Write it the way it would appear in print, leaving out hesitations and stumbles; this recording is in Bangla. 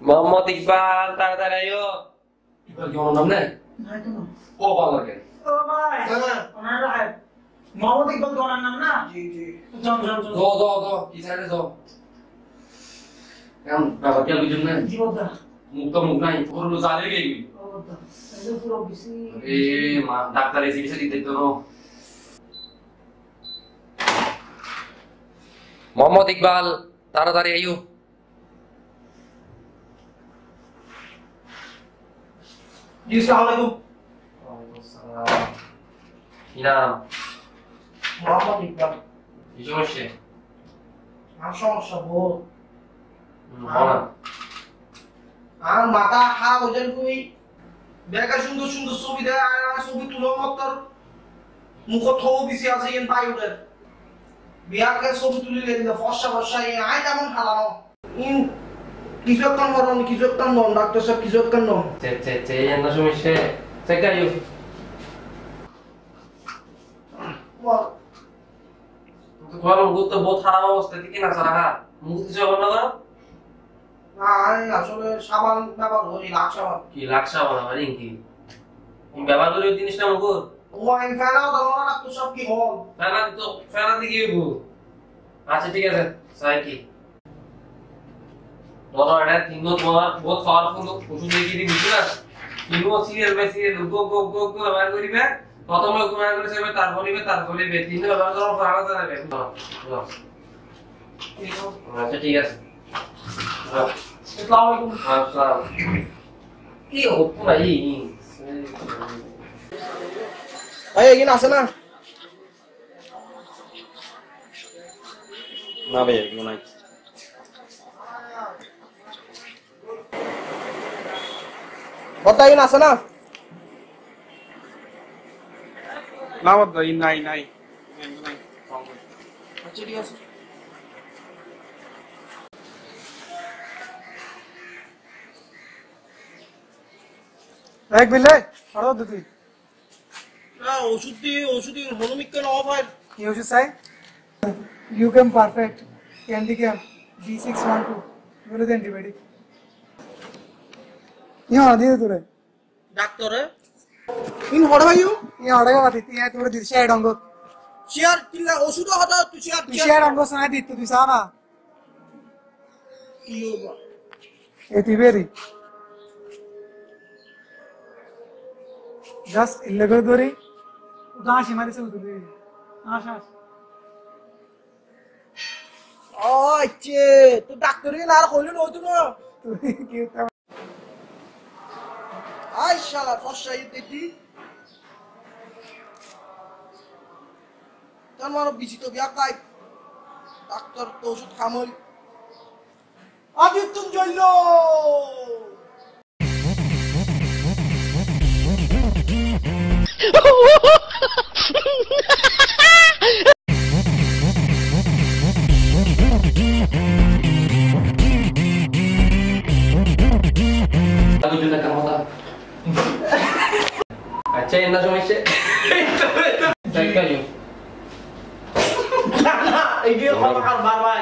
মোহাম্মদ ইকবাল তাড়াতাড়ি আইও। ইকবাল কি আমার নাম নেই? নাই তো না। ও ভালো লাগে। ও ভাই ওনার রায় মোহাম্মদ ইকবাল তো ওনার নাম না? জি জি। যাও কি সাইডে যাও। এখন বাবা কি বুঝুন না? জীবদা মুখ তো মুখ নাই, পুরো জালে গেই। ও দা এই পুরো বিসি। মা ডাক্তার এসে গেছে দিতে তো। মোহাম্মদ ইকবাল তাড়াতাড়ি আইও। জি আসসালামু আলাইকুম। কি নাম? মোহাম্মদ ইকবাল। কি সমস্যা? আমার সমস্যা বহুত। বলা। আর মাথা হা ওজন কই দেখা সুন্দর সুন্দর ছবি দেয় আর ছবি তুলো মতর মুখ থো বিসি আছে ইন পাইউডের বিয়াকে ছবি তুলি লেন ফর্সা আই তেমন খালানো ইন কিছু একটা নন ডাক্তার সাহেব কিছু একটা নন এন্ন সমস্যা চেক আইও। তো তোমার মুখ তো বহুত খারাপ অবস্থা, কি না সারা মুখ কিছু হবে না? আই আসলে সাবান ব্যবহার করি লাখ সাবান। কি লাগছা বলা মানে কি? তুমি ব্যবহার করে জিনিসটা মুখ ও আই ফেলাও দাও না ডাক্তার সাহেব কি হল ফেলা দিয়ে কি হইব? আচ্ছা ঠিক আছে সাই কি ধরো এটা তিনও তোমার বহুত পাওয়ারফুল ওষুধ দিয়ে দিবি না, তিনও সিরিয়াল বাই সিরিয়াল গো ব্যবহার করিবে। প্রথমে ব্যবহার করে যাবে, তারপর তিনও ব্যবহার করার পর আলাদা যাবে। আচ্ছা ঠিক আছে। আসসালামু আলাইকুম। আসসালাম। কি হতো না এই ভাই এখানে আছে না? না ভাই এগুলো নাই। বড়দা এখানে আছে না? না বড়দা নাই আচ্ছা ঠিক আছে। এক বিলে আরো দুই না ওষুধি হনুমিক কেন অফ হয়? কি ওষুধ চাই? ইউকেম পারফেক্ট ক্যান্ডিক্যাম D612 বলে দেন অ্যান্টিবায়োটিক ইয়া দিয়ে তোরে ডাক্তারে ইন হড় ভাইও ইয়া অড়াগা বাতি ইয়া তোরে দিছে এড অঙ্গ চেয়ার কিলা ওষুধ হতা তুই চেয়ার অঙ্গ সাই দিত তুই সানা কি হবে এটি বেরি জাস্ট ইলেগর ধরি উদাস হিমারে সে উঠে আশা আচ্ছা তো ডাক্তারে না আর হইল না হইতো না তুই কি আই শালা ফসা ইতি তার মানে বিচি তো বিয়া কাই ডাক্তার তো ওষুধ খামই আদি তুমি জইল আচ্ছা এন্ন সমস্যা চেক আইও। এই যে কথা কার বার ভাই